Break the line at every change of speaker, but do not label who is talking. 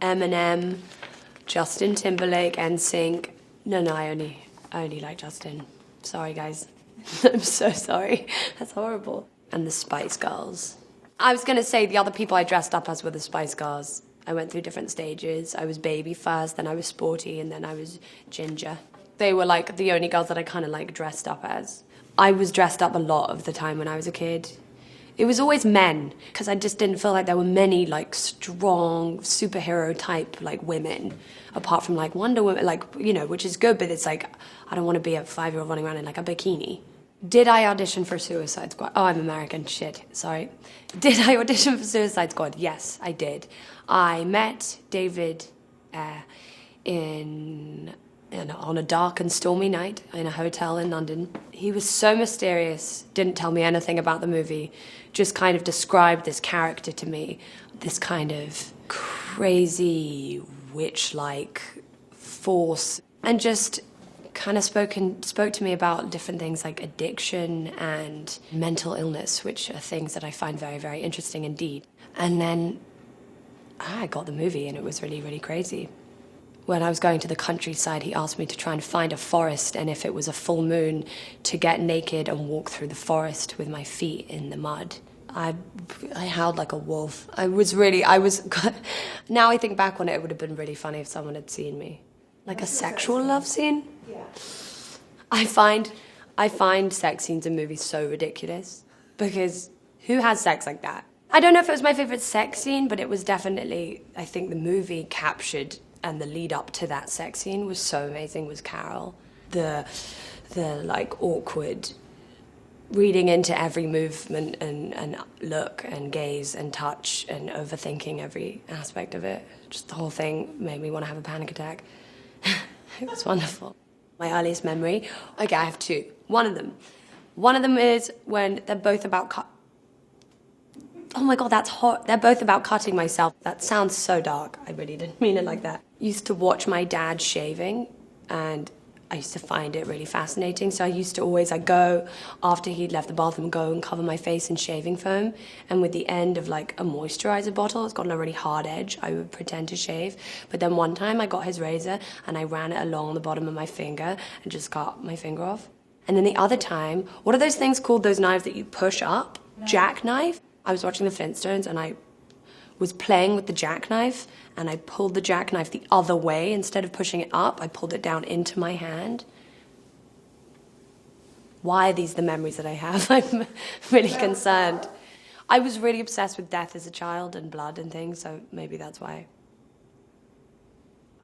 Eminem, Justin Timberlake, NSYNC. No, I only like Justin. Sorry, guys. I'm so sorry. That's horrible. And the Spice Girls. I was going to say the other people I dressed up as were the Spice Girls. I went through different stages. I was baby first, then I was sporty, and then I was ginger. They were like the only girls that I kind of like dressed up as. I was dressed up a lot of the time when I was a kid. It was always men, because I just didn't feel like there were many like strong superhero type like women, apart from like Wonder Woman, like, you know, which is good, but it's like, I don't want to be a 5-year-old running around in like a bikini. Did I audition for Suicide Squad? Oh, I'm American, shit, sorry. Did I audition for Suicide Squad? Yes, I did. I met David on a dark and stormy night in a hotel in London. He was so mysterious, didn't tell me anything about the movie, just kind of described this character to me, this kind of crazy witch-like force, and just kind of spoke to me about different things like addiction and mental illness, which are things that I find very, very interesting indeed. And then I got the movie and it was really, really crazy. When I was going to the countryside, he asked me to try and find a forest, and if it was a full moon, to get naked and walk through the forest with my feet in the mud. I howled like a wolf. Now I think back on it, it would have been really funny if someone had seen me. Like a sexual love scene? Yeah. I find sex scenes in movies so ridiculous, because who has sex like that? I don't know if it was my favorite sex scene, but it was definitely, I think the movie captured, and the lead up to that sex scene was so amazing, was Carol. The like awkward reading into every movement and look and gaze and touch and overthinking every aspect of it. Just the whole thing made me want to have a panic attack. It was wonderful. My earliest memory, okay, I have two. One of them is when they're both about oh my God, that's hot. They're both about cutting myself. That sounds so dark. I really didn't mean it like that. Used to watch my dad shaving, and I used to find it really fascinating. So I used to always, go, after he'd left the bathroom, go and cover my face in shaving foam. And with the end of like a moisturizer bottle, it's got a really hard edge, I would pretend to shave. But then one time I got his razor and I ran it along the bottom of my finger and just cut my finger off. And then the other time, what are those things called, those knives that you push up? Jackknife? I was watching the Flintstones and I was playing with the jackknife, and I pulled the jackknife the other way. Instead of pushing it up, I pulled it down into my hand. Why are these the memories that I have? I'm really concerned. I was really obsessed with death as a child and blood and things, so maybe that's why.